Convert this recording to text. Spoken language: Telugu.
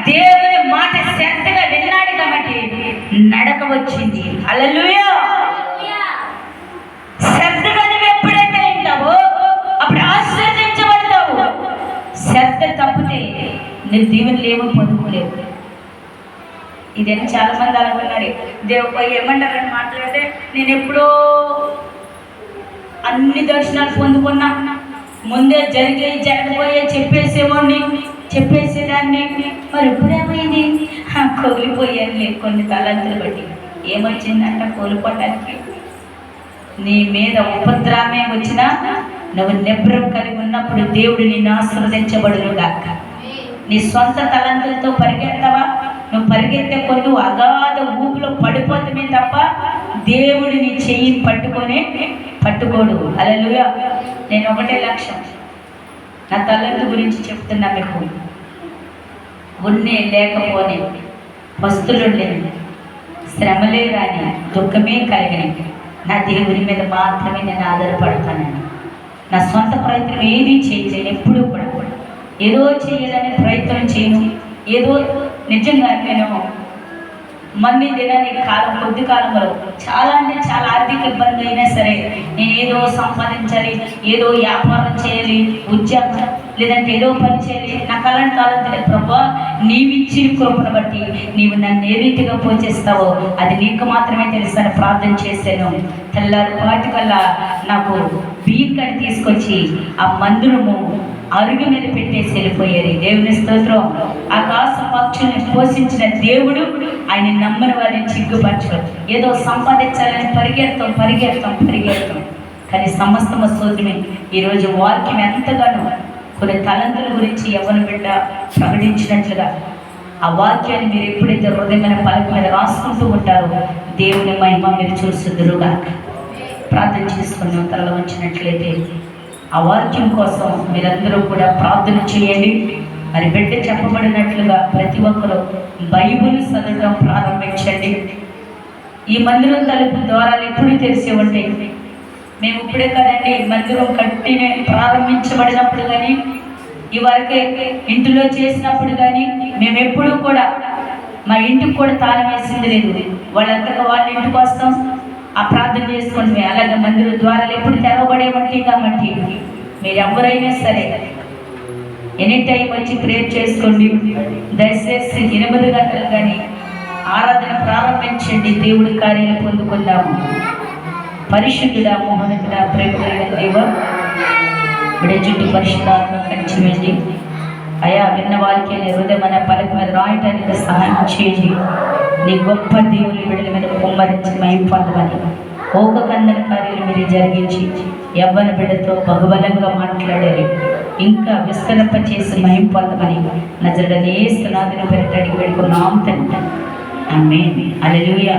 దేవుని మాట శ్రద్ధగా విన్నాడు కాబట్టి నడక వచ్చింది. హల్లెలూయా. శ్రద్ధగా నువ్వు ఎప్పుడైతే వింటావో అప్పుడు ఆశీర్వదించబడతావు. శ్రద్ధ తప్పితే నువ్వు దీవెనలు ఏమో పొందుకోలేవు. ఇదని చాలా మంది అనుకున్నారు. ఏమంటారని మాట్లాడితే నేను ఎప్పుడో అన్ని దర్శనాలు పొందుకున్నా, ముందే జరగబోయే చెప్పేసేదాన్ని. మరి ఇప్పుడేమైంది? కోల్పోయాను కొన్ని తలంతులు బట్టి. ఏమొచ్చిందంట కోల్పోవటానికి? నీ మీద ఉపద్రవమే వచ్చినా నువ్వు నిబ్రం కలిగి ఉన్నప్పుడు దేవుడు నిన్ను ఆశీర్వదించబడునుగాక. నీ సొంత తలంతులతో పరిగెడతావా? నువ్వు పరిగెత్తే కొన్ని అగాధ ఊపిలో పడిపోతామే తప్ప దేవుడు నీ చెయ్యి పట్టుకోడు. హల్లెలూయా. నేను ఒకటే లక్ష్యం, నా తలంతు గురించి చెప్తున్నా మీకు. ఉన్నే లేకపోనే, వస్తులుండే, శ్రమలే రాని, దుఃఖమే కలిగిన నా దేవుని మీద మాత్రమే నేను ఆధారపడతానని. నా సొంత ప్రయత్నం ఏది చేయలేను. ఎప్పుడూ కూడా ఏదో చేయాలని ప్రయత్నం చేయను. ఏదో నిజంగా నేను మళ్ళీ దినానికి కొద్ది కాలంలో చాలా అంటే చాలా ఆర్థిక ఇబ్బంది అయినా సరే నేను ఏదో సంపాదించాలి, ఏదో వ్యాపారం చేయాలి, ఉద్యోగం లేదంటే ఏదో పని చేయాలి. నాకు అలాంటి కాలం తెలియదు. ప్రభా, నీవిచ్చిన కృపను బట్టి నీవు నన్ను ఏ రీతిగా పోచేస్తావో అది నీకు మాత్రమే తెలుసని ప్రార్థన చేశాను. తెల్లారిపాటికల్లా నాకు బియ్యం తీసుకొచ్చి ఆ మందిరము అరుగు మీద పెట్టేసి వెళ్ళిపోయారు. దేవుని స్తోత్రం. ఆకాశ పక్షుల్ని పోషించిన దేవుడు ఆయన నమ్మని వారిని సిగ్గుపరచడం. ఏదో సంపాదించాలని పరిగెడతాం. కానీ సమస్తమ స్తోత్రమే. ఈరోజు వాక్యం ఎంతగానో కొన్ని తలంతుల గురించి యవ్వన బిడ్డ ప్రకటించినట్లుగా ఆ వాక్యాన్ని మీరు ఎప్పుడైతే హృదయమైన పలక మీద రాసుకుంటూ ఉంటారో దేవుని మహిమ మీరు చూస్తుదురుగా. ప్రార్థన చేసుకుని తల వంచినట్లయితే ఆ వాక్యం కోసం మీరందరూ కూడా ప్రార్థన చేయండి. మరి బిడ్డ చెప్పబడినట్లుగా ప్రతి ఒక్కరూ బైబిల్ చదవడం ప్రారంభించండి. ఈ మందిరం తలుపు ద్వారాలు ఎప్పుడు తెరిచి ఉంటాయి. మేము ఇప్పుడే కదండి మందిరం కట్టిన ప్రారంభించబడినప్పుడు కానీ ఈ వరకే ఇంటిలో చేసినప్పుడు కానీ మేము ఎప్పుడూ కూడా మా ఇంటికి కూడా తాళం వేసింది లేదు. వాళ్ళంతగా వాళ్ళ ఇంటికి వస్తాం, ఆ ప్రార్థన చేసుకుంటే అలాగే మందిరం ద్వారాలు ఎప్పుడు తెరవబడే ఉంటాయి. కాబట్టి మీరు ఎవరైనా సరే ఎనీ టైం వచ్చి ప్రేయర్ చేసుకోండి. దయచేసి 8 గంటలు కానీ ఆరాధన ప్రారంభించండి. దేవుడి కార్యాలు పొందుకుందాము. పరిశుద్ధుడా, మోహనుడా, ప్రేమగలిగిన దేవ, విడే చుట్టూ పరిశుద్ధాత్మ కంచివేయండి. అయా విన్న వాక్యాన్ని హృదయమైన పలక మీద రాయటానికి సహాయం చేయండి. నీ గొప్ప దేవుని బిడ్డల మీద కుమ్మరించి మహిమ పొందమని ఓక కందన కార్యాలు మీరు జరిగించి యవ్వన బిడ్డతో బహుబలంగా మాట్లాడాలి. ఇంకా విస్తరింప చేసి మహిమ పొందమని నజరుడనే యేసు నామమున అడిగి వేడుకున్నాం తండ్రి. ఆమేన్. హల్లెలూయా.